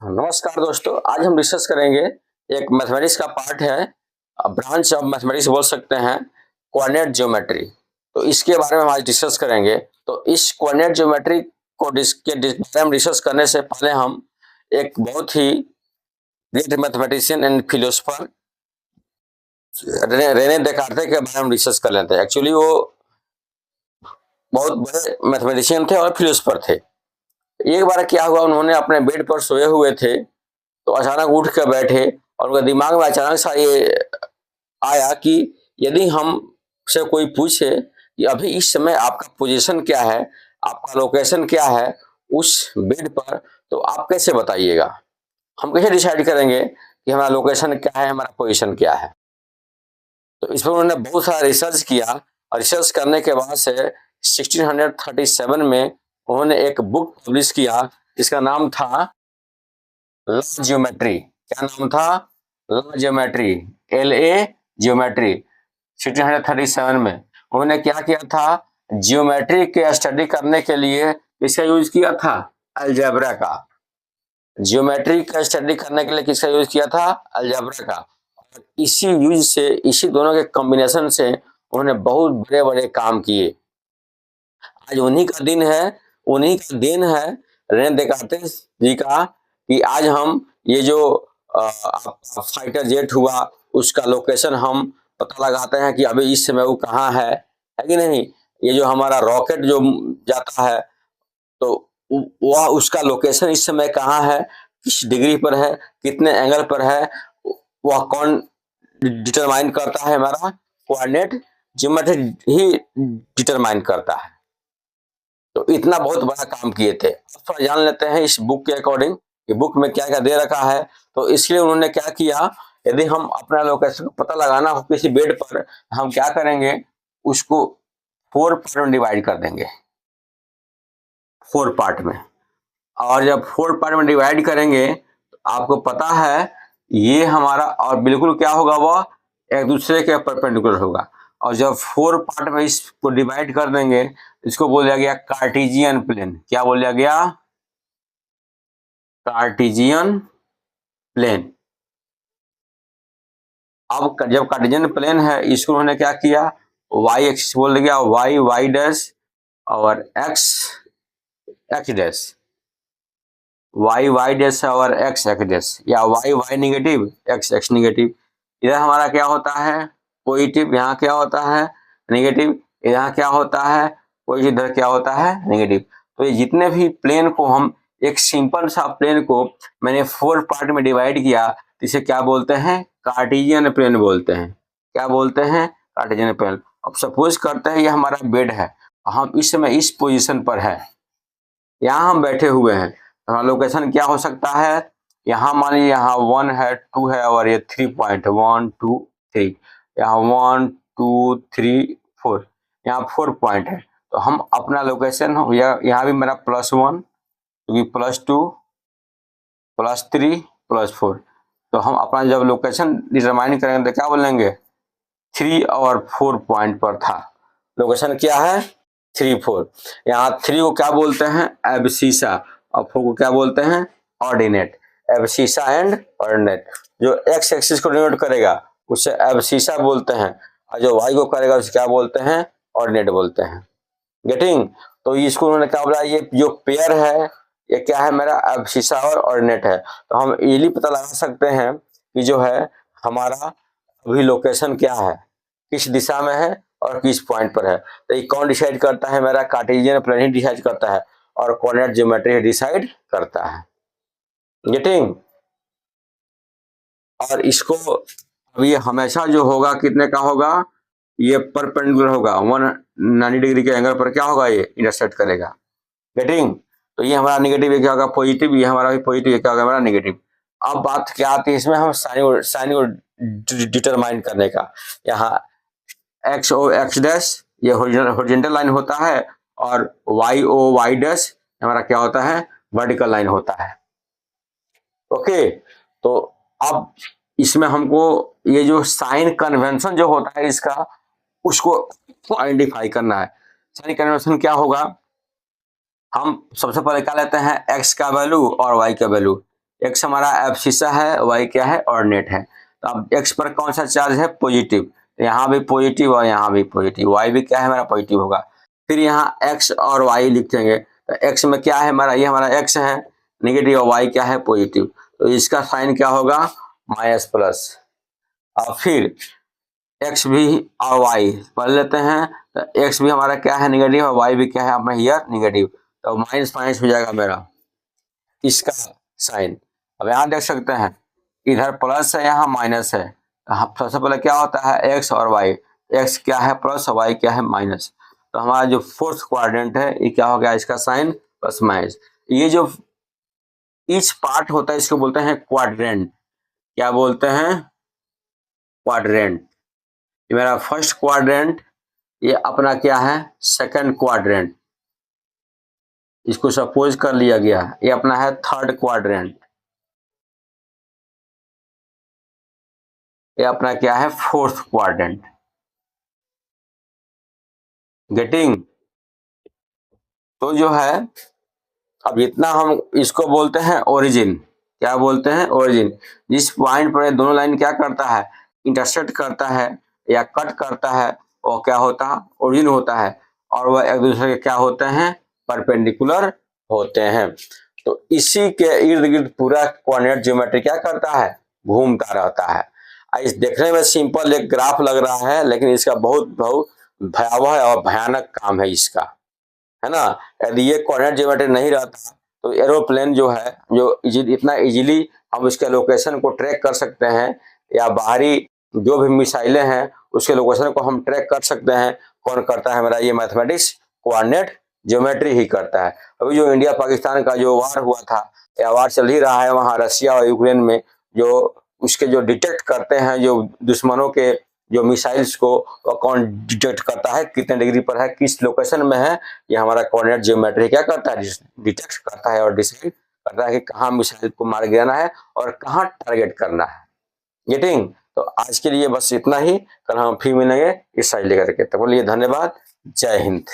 नमस्कार दोस्तों, आज हम डिस्कस करेंगे एक मैथमेटिक्स का पार्ट है, ब्रांच ऑफ मैथमेटिक्स बोल सकते हैं, कोऑर्डिनेट ज्योमेट्री। तो इसके बारे में हम आज डिस्कस करेंगे। तो इस कोऑर्डिनेट ज्योमेट्री को बारे में डिस्कस करने से पहले हम एक बहुत ही great mathematician and philosopher Rene Descartes के बारे में डिस्कस कर लेते हैं। एक्चुअली वो बहुत बड़े मैथमेटिशियन थे और फिलोसफर थे। एक बार क्या हुआ, उन्होंने अपने बेड पर सोए हुए थे तो अचानक उठ कर बैठे और उनके दिमाग में अचानक सा ये आया कि यदि हम से कोई पूछे कि अभी इस समय आपका पोजीशन क्या है, आपका लोकेशन क्या है उस बेड पर, तो आप कैसे बताइएगा? हम कैसे डिसाइड करेंगे कि हमारा लोकेशन क्या है, हमारा पोजीशन क्या है? तो इस पर उन्होंने बहुत सारा रिसर्च किया और रिसर्च करने के बाद से 1637 में उन्होंने एक बुक पब्लिश किया जिसका नाम था लॉ ज्योमेट्री। क्या नाम था? Law geometry, LA geometry. 1637 में उन्होंने क्या किया था? ज्योमेट्री के स्टडी करने के लिए किसका यूज किया था? अलजेब्रा का। ज्योमेट्री का स्टडी करने के लिए किसका यूज किया था? अलजेब्रा का। और इसी यूज से, इसी दोनों के कॉम्बिनेशन से उन्होंने बहुत बड़े बड़े काम किए। आज उन्हीं का दिन है, उन्हीं का दिन है रेने देकार्ते जी का, कि आज हम ये जो आपका फाइटर जेट हुआ उसका लोकेशन हम पता लगाते हैं कि अभी इस समय वो कहाँ है कि नहीं। ये जो हमारा रॉकेट जो जाता है तो वह उसका लोकेशन इस समय कहाँ है, किस डिग्री पर है, कितने एंगल पर है, वह कौन डिटरमाइन करता है? हमारा कोऑर्डिनेट ज्योमेट्री ही डिटरमाइन करता है। तो इतना बहुत बड़ा काम किए थे। अब थोड़ा जान लेते हैं इस बुक के अकॉर्डिंग कि बुक में क्या क्या दे रखा है। तो इसलिए उन्होंने क्या किया, यदि हम अपना लोकेशन पता लगाना हो किसी बेड पर, हम क्या करेंगे, उसको 4 पार्ट में डिवाइड कर देंगे। 4 पार्ट में, और जब 4 पार्ट में डिवाइड करेंगे तो आपको पता है ये हमारा, और बिल्कुल क्या होगा, वह एक दूसरे के परपेंडिकुलर होगा। और जब 4 पार्ट में इसको डिवाइड कर देंगे, इसको बोला गया कार्टेशियन प्लेन। क्या बोला गया? Cartesian plane. अब जब कार्टेशियन प्लेन है, इसको उन्होंने क्या किया, वाई एक्सिस बोल दिया, वाई वाई डैश और X X dash, Y Y dash और एक्स एक्स डैश, या Y Y negative X X negative. इधर हमारा क्या होता है? पॉजिटिव। यहाँ क्या होता है? निगेटिव। यहाँ क्या होता है? पॉजिटिव। इधर क्या होता है? निगेटिव। तो ये जितने भी प्लेन को हम, एक सिंपल सा प्लेन को मैंने 4 पार्ट में डिवाइड किया, तो इसे क्या बोलते हैं? कार्टेशियन प्लेन बोलते हैं। क्या बोलते हैं? Cartesian plane. अब सपोज करते हैं ये हमारा बेड है, हम इस समय इस पोजिशन पर है, यहाँ हम बैठे हुए हैं, तो हमारा लोकेशन क्या हो सकता है? यहाँ मान लीजिए यहाँ 1 है, 2 है और ये 3 पॉइंट, 1 2 3, यहाँ 1 2 3 4, यहाँ 4 पॉइंट है। तो हम अपना लोकेशन, यहाँ भी मेरा +1 क्योंकि +2 +3 +4, तो हम अपना जब लोकेशन डिटरमाइन करेंगे तो क्या बोलेंगे? 3 और 4 पॉइंट पर था। लोकेशन क्या है? 3 4। यहाँ 3 को क्या बोलते हैं? एब्सिसा, और 4 को क्या बोलते हैं? ऑर्डिनेट। Abscissa and ordinate. जो एक्स एक्सिस को डिनोट करेगा उसे एब्सिसा बोलते हैं, और जो वाई को करेगा उसे क्या बोलते हैं? ऑर्डिनेट बोलते हैं। गेटिंग? तो इसको उन्होंने क्या बोला, ये जो पेयर है ये क्या है? मेरा एब्सिसा और ऑर्डिनेट है। तो हम इजीली पता लगा सकते हैं कि जो है हमारा अभी लोकेशन क्या है, किस दिशा में है और किस पॉइंट पर है। तो ये कौन डिसाइड करता है? मेरा कार्टेशियन प्लेन ही डिसाइड करता है, और कोऑर्डिनेट ज्योमेट्री डिसाइड करता है। गेटिंग? और इसको अभी हमेशा जो होगा कितने का होगा? ये परपेंडिकुलर होगा, 190 डिग्री के एंगल पर क्या होगा? ये इंटरसेक्ट करेगा। गेटिंग? तो ये हमारा निगेटिव, ये क्या होगा? पॉजिटिव। ये हमारा भी पॉजिटिव, ये क्या होगा? हमारा निगेटिव। अब बात क्या आती है इसमें, हम साइन को डिटरमाइन करने का। यहाँ एक्स ओ एक्स डैश ये हॉरिजॉन्टल लाइन होता है, और वाई ओ वाई डैश हमारा क्या होता है? वर्टिकल लाइन होता है। ओके, तो अब इसमें हमको ये जो साइन कन्वेंशन जो होता है इसका, उसको आइडेंटिफाई करना है। साइन कन्वेंशन क्या होगा? हम सबसे पहले क्या लेते हैं? एक्स का वैल्यू और वाई का वैल्यू। एक्स हमारा एब्सिसा है, वाई क्या है, ऑर्डिनेट है। तो अब एक्स पर कौन सा चार्ज है, पॉजिटिव, तो यहाँ भी पॉजिटिव और यहाँ भी पॉजिटिव, वाई भी क्या है हमारा, पॉजिटिव होगा। फिर यहाँ एक्स और वाई लिखेंगे, तो एक्स में क्या है हमारा, ये हमारा एक्स है नेगेटिव और वाई क्या है, पॉजिटिव, तो इसका साइन क्या होगा, माइनस प्लस। और फिर एक्स भी और वाई पढ़ लेते हैं, तो एक्स भी हमारा क्या है, नेगेटिव, और वाई भी क्या है अपना हियर नेगेटिव, तो माइनस माइनस हो जाएगा मेरा इसका साइन। अब यहाँ देख सकते हैं इधर प्लस है, यहाँ माइनस है। सबसे पहले क्या होता है, एक्स और वाई, एक्स क्या है प्लस और वाई क्या है माइनस, तो हमारा जो फोर्थ क्वाड्रेंट है ये क्या हो गया, इसका साइन प्लस माइनस। ये जो ईच पार्ट होता है इसको बोलते हैं क्वाड्रेंट। क्या बोलते हैं, क्वाड्रेंट। ये मेरा फर्स्ट क्वाड्रेंट, ये अपना क्या है, सेकंड क्वाड्रेंट, इसको सपोज कर लिया गया, ये अपना है थर्ड क्वाड्रेंट, ये अपना क्या है, फोर्थ क्वाड्रेंट। गेटिंग। तो जो है अब इतना हम इसको बोलते हैं ओरिजिन। क्या बोलते हैं, ओरिजिन। जिस पॉइंट पर दोनों लाइन क्या करता है, इंटरसेक्ट करता है या कट करता है, वो क्या होता है, ओरिजिन होता है, और वह एक दूसरे के क्या होते हैं, परपेंडिकुलर होते हैं। तो इसी के इर्द गिर्द पूरा कोऑर्डिनेट ज्योमेट्री क्या करता है, घूमता रहता है। इस देखने में सिंपल एक ग्राफ लग रहा है, लेकिन इसका बहुत बहुत भयावह और भयानक काम है इसका, है ना। यदि ये कोऑर्डिनेट ज्योमेट्री नहीं रहता तो एरोप्लेन जो है, जो इतना इजीली हम उसके लोकेशन को ट्रैक कर सकते हैं, या बाहरी जो भी मिसाइलें हैं उसके लोकेशन को हम ट्रैक कर सकते हैं, कौन करता है हमारा, ये मैथमेटिक्स कोऑर्डिनेट ज्योमेट्री ही करता है। अभी जो इंडिया पाकिस्तान का जो वार हुआ था, या वार चल ही रहा है वहाँ रशिया और यूक्रेन में, जो उसके जो डिटेक्ट करते हैं जो दुश्मनों के जो मिसाइल्स को, कौन डिटेक्ट करता है, कितने डिग्री पर है, किस लोकेशन में है, ये हमारा कोऑर्डिनेट ज्योमेट्री क्या करता है, डिटेक्ट करता है और डिसाइड करता है कि कहाँ मिसाइल को मार गिराना है और कहाँ टारगेट करना है। गेटिंग। तो आज के लिए बस इतना ही, कल हम फिर मिलेंगे इस साइड लेकर के, तब बोलिए धन्यवाद, जय हिंद।